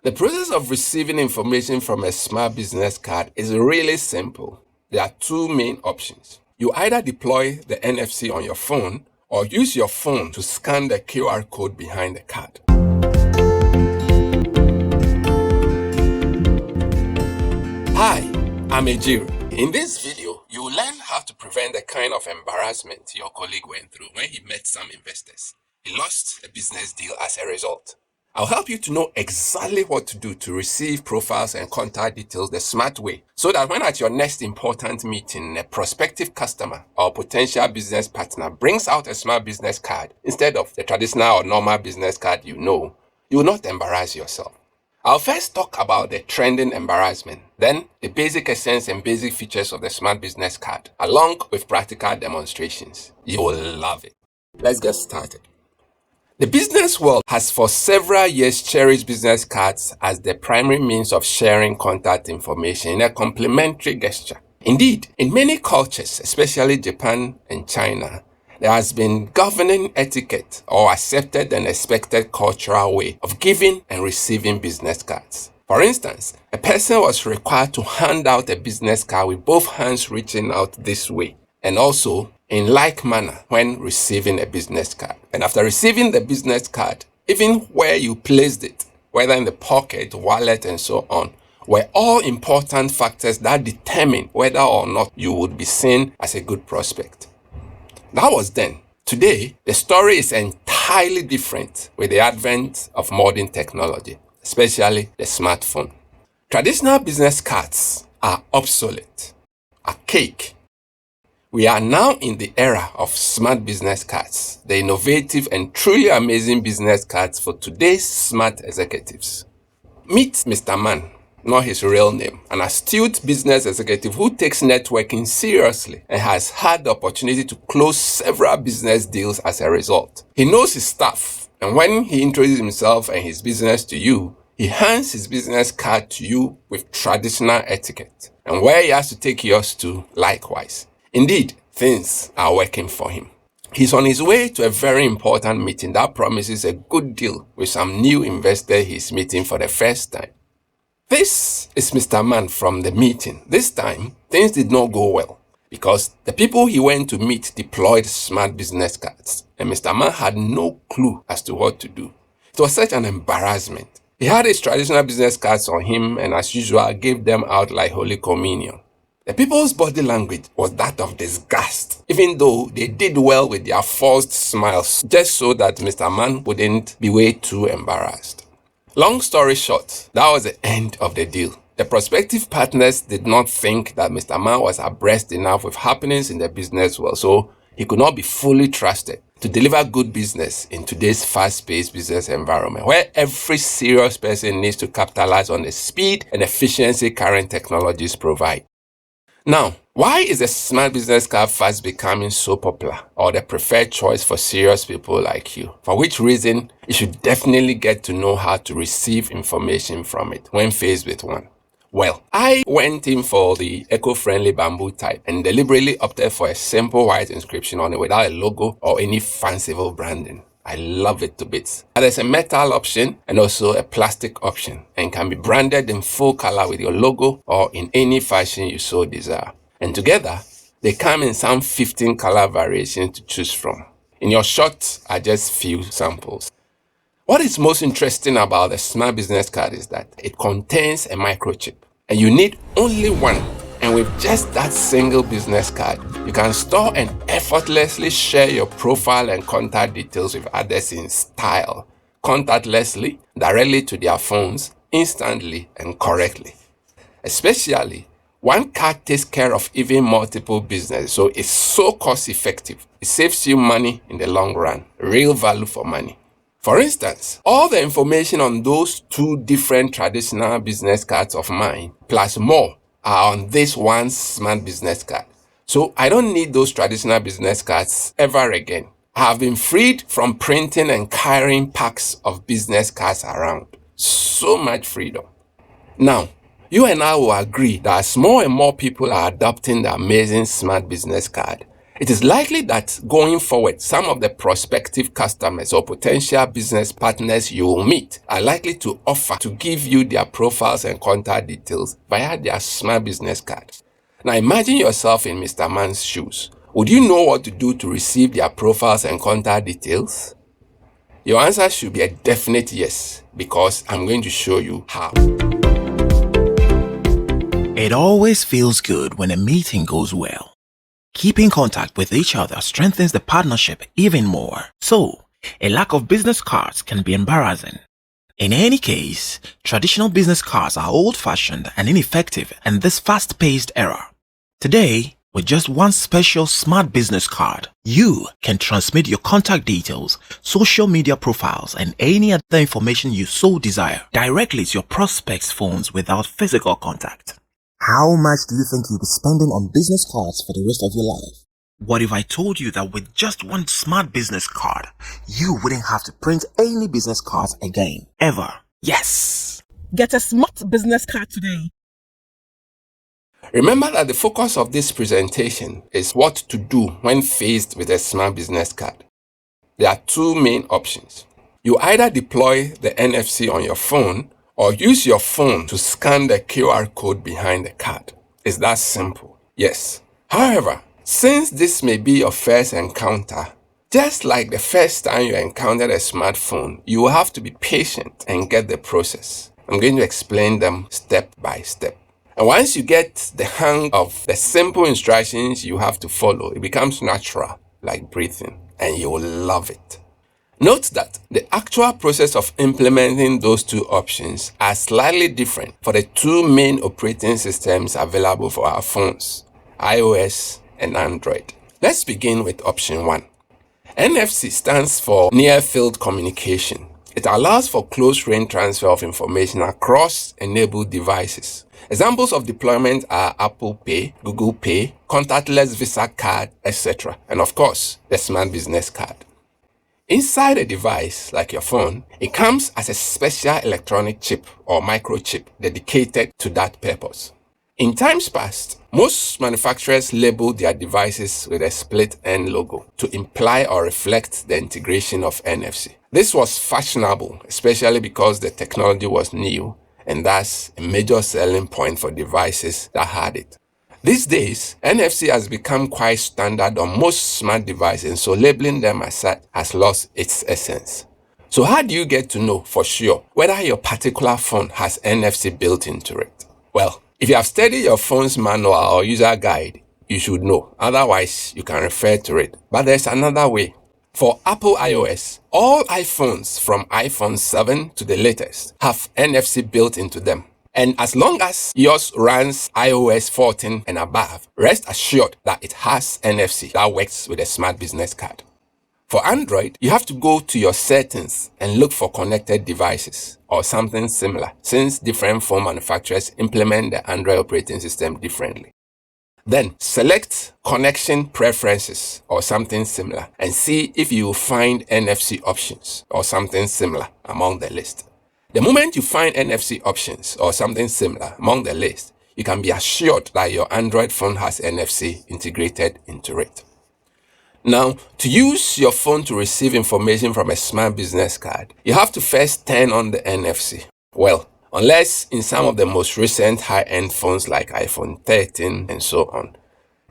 The process of receiving information from a smart business card is really simple. There are two main options. You either deploy the NFC on your phone or use your phone to scan the QR code behind the card. Hi, I'm Ejiro. In this video, you will learn how to prevent the kind of embarrassment your colleague went through when he met some investors. He lost a business deal as a result. I'll help you to know exactly what to do to receive profiles and contact details the smart way, so that when at your next important meeting, a prospective customer or potential business partner brings out a smart business card instead of the traditional or normal business card you will not embarrass yourself. I'll first talk about the trending embarrassment, then the basic essence and basic features of the smart business card, along with practical demonstrations. You will love it. Let's get started. The business world has for several years cherished business cards as the primary means of sharing contact information in a complementary gesture. Indeed, in many cultures, especially Japan and China, there has been governing etiquette or accepted and expected cultural way of giving and receiving business cards. For instance, a person was required to hand out a business card with both hands reaching out this way, and also in like manner when receiving a business card. And after receiving the business card, even where you placed it, whether in the pocket, wallet, and so on, were all important factors that determine whether or not you would be seen as a good prospect. That was then. Today, the story is entirely different with the advent of modern technology, especially the smartphone. Traditional business cards are obsolete, archaic. We are now in the era of smart business cards, the innovative and truly amazing business cards for today's smart executives. Meet Mr. Mann, not his real name, an astute business executive who takes networking seriously and has had the opportunity to close several business deals as a result. He knows his stuff, and when he introduces himself and his business to you, he hands his business card to you with traditional etiquette, and where he has to take yours to, likewise. Indeed, things are working for him. He's on his way to a very important meeting that promises a good deal with some new investor he's meeting for the first time. This is Mr. Mann from the meeting. This time, things did not go well because the people he went to meet deployed smart business cards, and Mr. Mann had no clue as to what to do. It was such an embarrassment. He had his traditional business cards on him and, as usual, gave them out like Holy Communion. The people's body language was that of disgust, even though they did well with their forced smiles, just so that Mr. Mann wouldn't be way too embarrassed. Long story short, that was the end of the deal. The prospective partners did not think that Mr. Mann was abreast enough with happenings in the business world, so he could not be fully trusted to deliver good business in today's fast-paced business environment, where every serious person needs to capitalize on the speed and efficiency current technologies provide. Now, why is a smart business card fast becoming so popular or the preferred choice for serious people like you? For which reason, you should definitely get to know how to receive information from it when faced with one. Well, I went in for the eco-friendly bamboo type and deliberately opted for a simple white inscription on it without a logo or any fanciful branding. I love it to bits. There's a metal option and also a plastic option, and can be branded in full color with your logo or in any fashion you so desire. And together, they come in some 15 color variations to choose from. In your shot are just few samples. What is most interesting about the smart business card is that it contains a microchip, and you need only one. And with just that single business card, you can store and effortlessly share your profile and contact details with others in style, contactlessly, directly to their phones, instantly and correctly. Especially, one card takes care of even multiple businesses, so it's so cost effective. It saves you money in the long run, real value for money. For instance, all the information on those two different traditional business cards of mine, plus more, are on this one smart business card. So I don't need those traditional business cards ever again. I have been freed from printing and carrying packs of business cards around. So much freedom. Now, you and I will agree that as more and more people are adopting the amazing smart business card, It is likely that going forward, some of the prospective customers or potential business partners you will meet are likely to offer to give you their profiles and contact details via their smart business card. Now imagine yourself in Mr. Mann's shoes. Would you know what to do to receive their profiles and contact details? Your answer should be a definite yes, because I'm going to show you how. It always feels good when a meeting goes well. Keeping contact with each other strengthens the partnership even more. So, a lack of business cards can be embarrassing. In any case, traditional business cards are old-fashioned and ineffective in this fast-paced era. Today, with just one special smart business card, you can transmit your contact details, social media profiles, and any other information you so desire directly to your prospects' phones without physical contact. How much do you think you'll be spending on business cards for the rest of your life? What if I told you that with just one smart business card, you wouldn't have to print any business cards again, ever? Yes! Get a smart business card today. Remember that the focus of this presentation is what to do when faced with a smart business card. There are two main options. You either deploy the NFC on your phone or use your phone to scan the QR code behind the card. It's that simple. Yes. However, since this may be your first encounter, just like the first time you encountered a smartphone, you will have to be patient and get the process. I'm going to explain them step by step. And once you get the hang of the simple instructions you have to follow, it becomes natural, like breathing, and you will love it. Note that the actual process of implementing those two options are slightly different for the two main operating systems available for our phones, iOS and Android. Let's begin with option 1. NFC stands for Near Field Communication. It allows for close-range transfer of information across enabled devices. Examples of deployment are Apple Pay, Google Pay, contactless Visa card, etc. And of course, the Smart Business Card. Inside a device like your phone, it comes as a special electronic chip or microchip dedicated to that purpose. In times past, most manufacturers labeled their devices with a split-end logo to imply or reflect the integration of NFC. This was fashionable, especially because the technology was new and thus a major selling point for devices that had it. These days, NFC has become quite standard on most smart devices, so labeling them as such has lost its essence. So how do you get to know for sure whether your particular phone has NFC built into it? Well, if you have studied your phone's manual or user guide, you should know. Otherwise, you can refer to it. But there's another way. For Apple iOS, all iPhones from iPhone 7 to the latest have NFC built into them. And as long as yours runs iOS 14 and above, rest assured that it has NFC that works with a smart business card. For Android, you have to go to your settings and look for connected devices or something similar, since different phone manufacturers implement the Android operating system differently. Then select connection preferences or something similar and see if you will find NFC options or something similar among the list. The moment you find NFC options or something similar among the list, you can be assured that your Android phone has NFC integrated into it. Now, to use your phone to receive information from a smart business card, you have to first turn on the NFC. Well, unless in some of the most recent high-end phones like iPhone 13 and so on.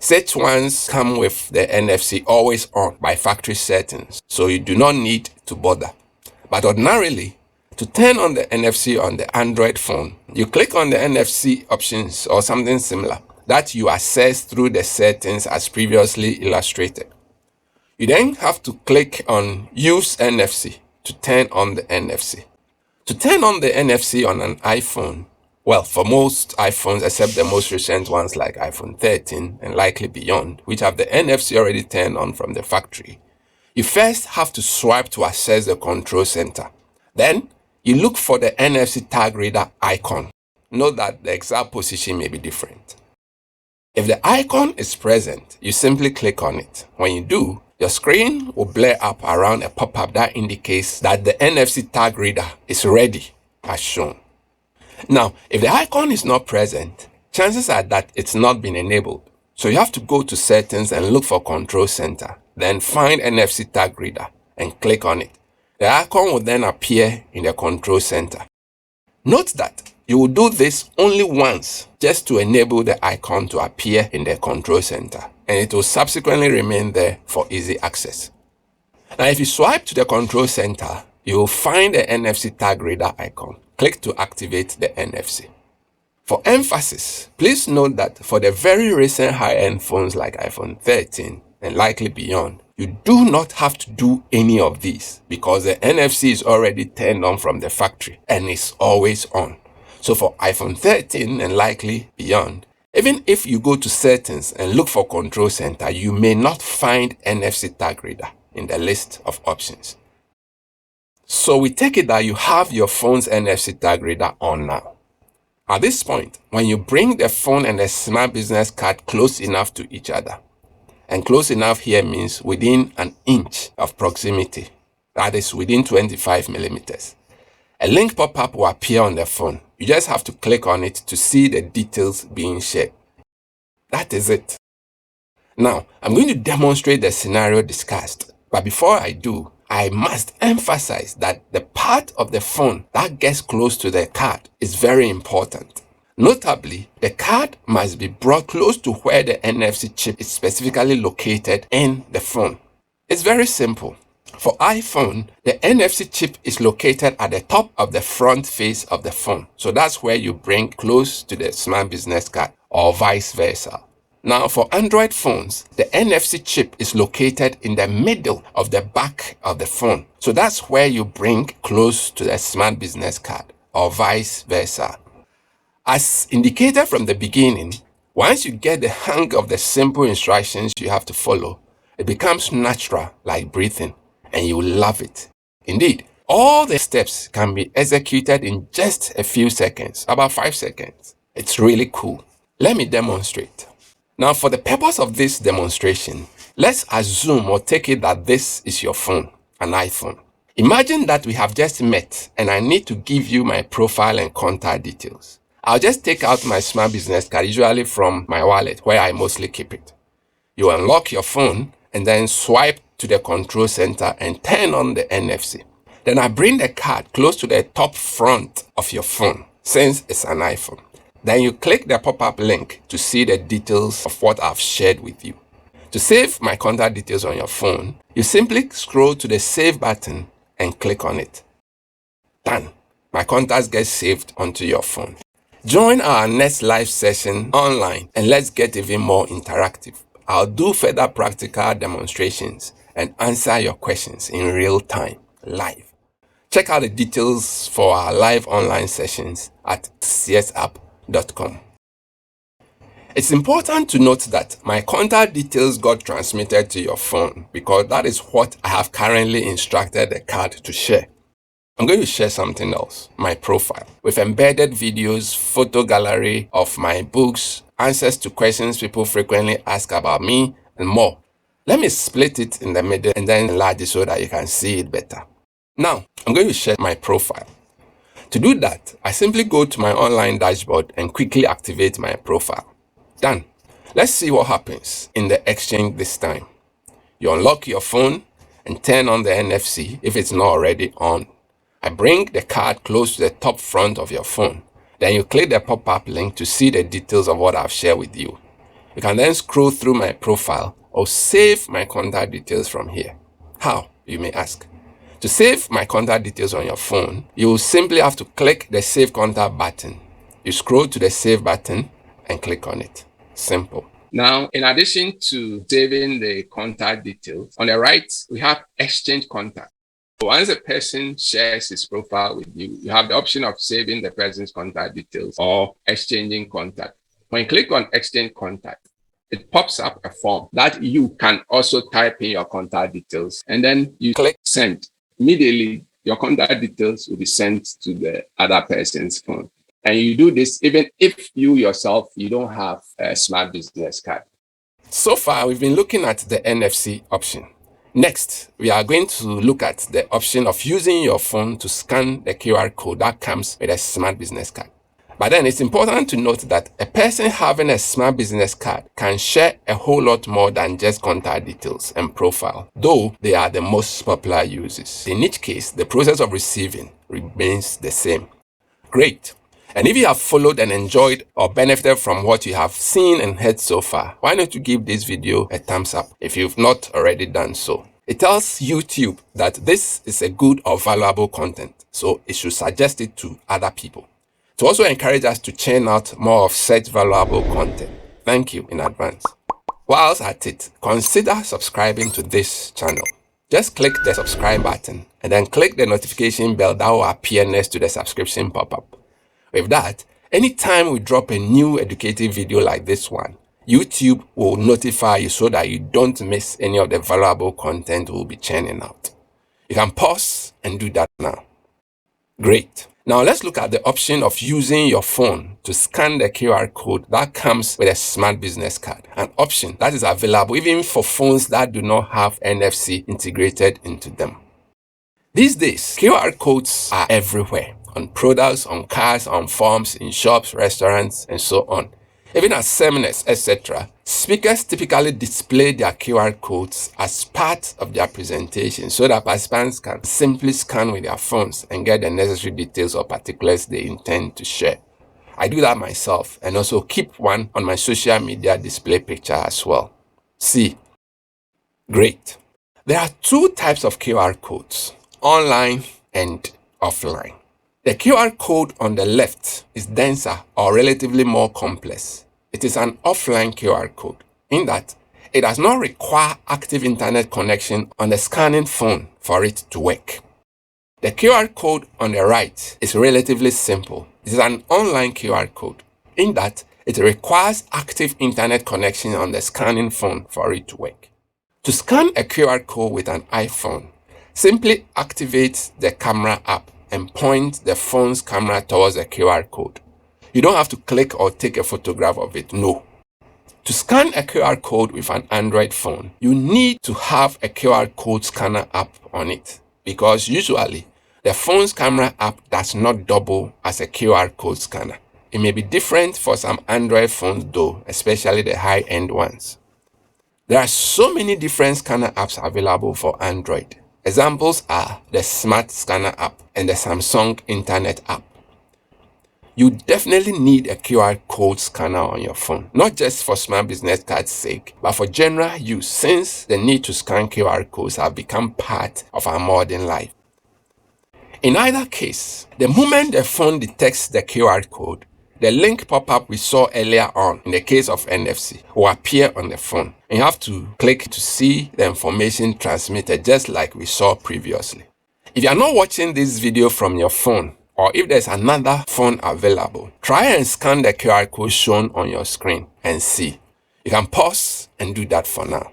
Such ones come with the NFC always on by factory settings, so you do not need to bother. But ordinarily, to turn on the NFC on the Android phone, you click on the NFC options or something similar that you access through the settings as previously illustrated. You then have to click on Use NFC to turn on the NFC. To turn on the NFC on an iPhone, well, for most iPhones except the most recent ones like iPhone 13 and likely beyond, which have the NFC already turned on from the factory, you first have to swipe to access the control center. Then, you look for the NFC tag reader icon. Note that the exact position may be different. If the icon is present, you simply click on it. When you do, your screen will blare up around a pop-up that indicates that the NFC tag reader is ready, as shown. Now, if the icon is not present, chances are that it's not been enabled. So you have to go to Settings and look for Control Center, then find NFC Tag Reader and click on it. The icon will then appear in the Control Center. Note that you will do this only once just to enable the icon to appear in the Control Center, and it will subsequently remain there for easy access. Now, if you swipe to the Control Center, you will find the NFC Tag Reader icon. Click to activate the NFC. For emphasis, please note that for the very recent high-end phones like iPhone 13 and likely beyond, you do not have to do any of these because the NFC is already turned on from the factory and is always on. So for iPhone 13 and likely beyond, even if you go to Settings and look for Control Center, you may not find NFC Tag Reader in the list of options. So we take it that you have your phone's NFC Tag Reader on now. At this point, when you bring the phone and the Smart Business Card close enough to each other, and close enough here means within an inch of proximity, that is within 25 millimeters, a link pop-up will appear on the phone. You just have to click on it to see the details being shared. That is it. Now, I'm going to demonstrate the scenario discussed, but before I do, I must emphasize that the part of the phone that gets close to the card is very important. Notably, the card must be brought close to where the NFC chip is specifically located in the phone. It's very simple. For iPhone, the NFC chip is located at the top of the front face of the phone. So that's where you bring close to the Smart Business Card, or vice versa. Now, for Android phones, the NFC chip is located in the middle of the back of the phone. So that's where you bring close to the Smart Business Card, or vice versa. As indicated from the beginning, once you get the hang of the simple instructions you have to follow, it becomes natural like breathing, and you will love it. Indeed, all the steps can be executed in just a few seconds, about 5 seconds. It's really cool. Let me demonstrate. Now, for the purpose of this demonstration, let's assume or take it that this is your phone, an iPhone. Imagine that we have just met and I need to give you my profile and contact details. I'll just take out my Smart Business Card, usually from my wallet, where I mostly keep it. You unlock your phone and then swipe to the Control Center and turn on the NFC. Then I bring the card close to the top front of your phone, since it's an iPhone. Then you click the pop-up link to see the details of what I've shared with you. To save my contact details on your phone, you simply scroll to the Save button and click on it. Done. My contacts get saved onto your phone. Join our next live session online and let's get even more interactive. I'll do further practical demonstrations and answer your questions in real time, live. Check out the details for our live online sessions at csapp.com. It's important to note that my contact details got transmitted to your phone because that is what I have currently instructed the card to share. I'm going to share something else, my profile, with embedded videos, photo gallery of my books, answers to questions people frequently ask about me, and more. Let me split it in the middle and then enlarge it so that you can see it better. Now, I'm going to share my profile. To do that, I simply go to my online dashboard and quickly activate my profile. Done. Let's see what happens in the exchange this time. You unlock your phone and turn on the NFC if it's not already on. I bring the card close to the top front of your phone. Then you click the pop-up link to see the details of what I've shared with you. You can then scroll through my profile or save my contact details from here. How, you may ask? To save my contact details on your phone, you will simply have to click the Save Contact button. You scroll to the Save button and click on it. Simple. Now, in addition to saving the contact details, on the right, we have Exchange Contact. Once a person shares his profile with you, you have the option of saving the person's contact details or exchanging contact. When you click on Exchange Contact, it pops up a form that you can also type in your contact details, and then you click Send. Immediately, your contact details will be sent to the other person's phone. And you do this even if you yourself, you don't have a Smart Business Card. So far, we've been looking at the NFC option. Next, we are going to look at the option of using your phone to scan the QR code that comes with a Smart Business Card. But then it's important to note that a person having a smart business card can share a whole lot more than just contact details and profile, though they are the most popular uses. In each case, the process of receiving remains the same. Great. And if you have followed and enjoyed or benefited from what you have seen and heard so far, why not you give this video a thumbs up if you've not already done so? It tells YouTube that this is a good or valuable content, so it should suggest it to other people. To also encourage us to churn out more of such valuable content. Thank you in advance. Whilst at it, consider subscribing to this channel. Just click the subscribe button and then click the notification bell that will appear next to the subscription pop-up. With that, anytime we drop a new educative video like this one, YouTube will notify you so that you don't miss any of the valuable content we'll be churning out. You can pause and do that now. Great. Now let's look at the option of using your phone to scan the QR code that comes with a smart business card, an option that is available even for phones that do not have NFC integrated into them. These days, QR codes are everywhere, on products, on cars, on forms, in shops, restaurants, and so on. Even at seminars, etc., speakers typically display their QR codes as part of their presentation so that participants can simply scan with their phones and get the necessary details or particulars they intend to share. I do that myself and also keep one on my social media display picture as well. See? Great. There are two types of QR codes, online and offline. The QR code on the left is denser or relatively more complex. It is an offline QR code in that it does not require active internet connection on the scanning phone for it to work. The QR code on the right is relatively simple. It is an online QR code in that it requires active internet connection on the scanning phone for it to work. To scan a QR code with an iPhone, simply activate the camera app and point the phone's camera towards the QR code. You don't have to click or take a photograph of it, no. To scan a QR code with an Android phone, you need to have a QR code scanner app on it because usually the phone's camera app does not double as a QR code scanner. It may be different for some Android phones though, especially the high-end ones. There are so many different scanner apps available for Android. Examples are the Smart Scanner app and the Samsung Internet app. You definitely need a QR code scanner on your phone, not just for smart business card's sake, but for general use since the need to scan QR codes have become part of our modern life. In either case, the moment the phone detects the QR code, the link pop-up we saw earlier on in the case of NFC will appear on the phone. And you have to click to see the information transmitted just like we saw previously. If you are not watching this video from your phone, or if there's another phone available, try and scan the QR code shown on your screen and see. You can pause and do that for now.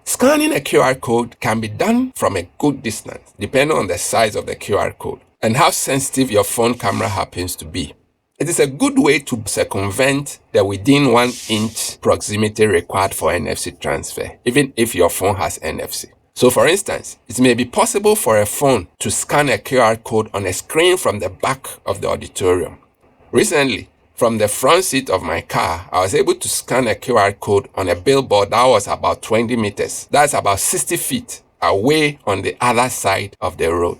Scanning a QR code can be done from a good distance, depending on the size of the QR code and how sensitive your phone camera happens to be. It is a good way to circumvent the within 1 inch proximity required for NFC transfer, even if your phone has NFC. So for instance, it may be possible for a phone to scan a QR code on a screen from the back of the auditorium. Recently, from the front seat of my car, I was able to scan a QR code on a billboard that was about 20 meters. That's about 60 feet away on the other side of the road.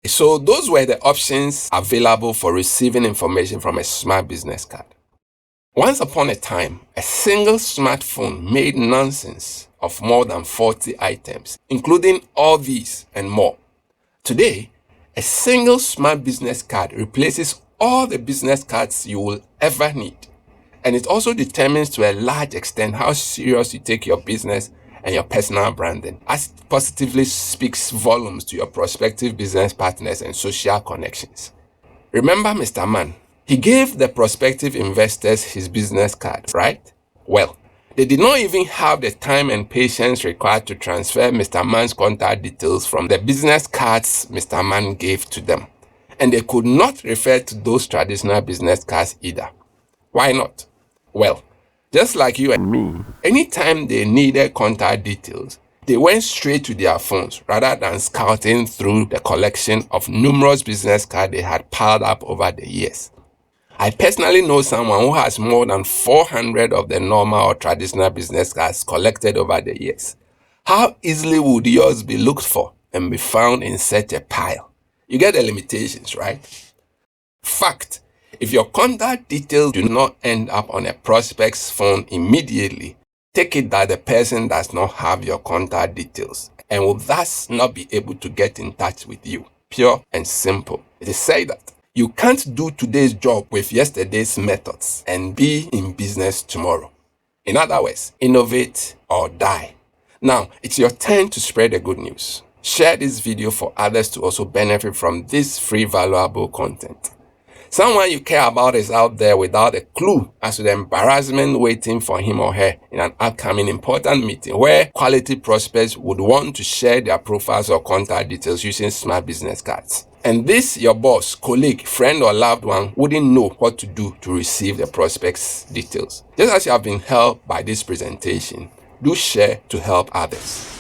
So those were the options available for receiving information from a smart business card. Once upon a time, a single smartphone made nonsense of more than 40 items, including all these and more. Today, a single smart business card replaces all the business cards you will ever need. And it also determines to a large extent how serious you take your business and your personal branding, as it positively speaks volumes to your prospective business partners and social connections. Remember Mr. Mann? He gave the prospective investors his business card, right? Well, they did not even have the time and patience required to transfer Mr. Mann's contact details from the business cards Mr. Mann gave to them. And they could not refer to those traditional business cards either. Why not? Well, just like you and me, anytime they needed contact details, They went straight to their phones rather than scouting through the collection of numerous business cards they had piled up over the years. I personally know someone who has more than 400 of the normal or traditional business cards collected over the years. How easily would yours be looked for and be found in such a pile? You get the limitations, right? Fact, if your contact details do not end up on a prospect's phone immediately, take it that the person does not have your contact details and will thus not be able to get in touch with you. Pure and simple. It is said that you can't do today's job with yesterday's methods and be in business tomorrow. In other words, innovate or die. Now, it's your turn to spread the good news. Share this video for others to also benefit from this free valuable content. Someone you care about is out there without a clue as to the embarrassment waiting for him or her in an upcoming important meeting where quality prospects would want to share their profiles or contact details using smart business cards. And this, your boss, colleague, friend, or loved one wouldn't know what to do to receive the prospect's details. Just as you have been helped by this presentation, do share to help others.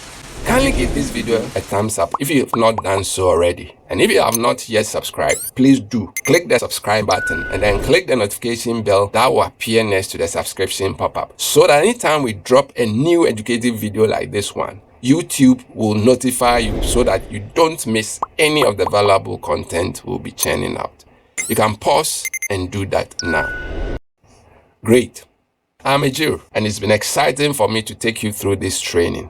Kindly give this video a thumbs up if you have not done so already. And if you have not yet subscribed, please do. Click the subscribe button and then click the notification bell that will appear next to the subscription pop-up so that anytime we drop a new educative video like this one, YouTube will notify you so that you don't miss any of the valuable content we'll be churning out. You can pause and do that now. Great. I'm Ejiro, and it's been exciting for me to take you through this training.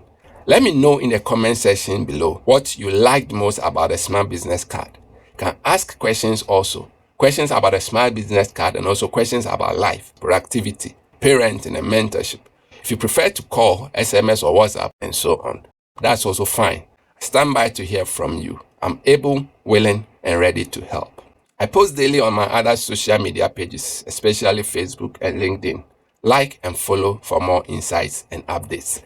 Let me know in the comment section below what you liked most about the Smart Business Card. You can ask questions also. Questions about the Smart Business Card and also questions about life, productivity, parenting, and mentorship. If you prefer to call, SMS, or WhatsApp, and so on, that's also fine. I stand by to hear from you. I'm able, willing, and ready to help. I post daily on my other social media pages, especially Facebook and LinkedIn. Like and follow for more insights and updates.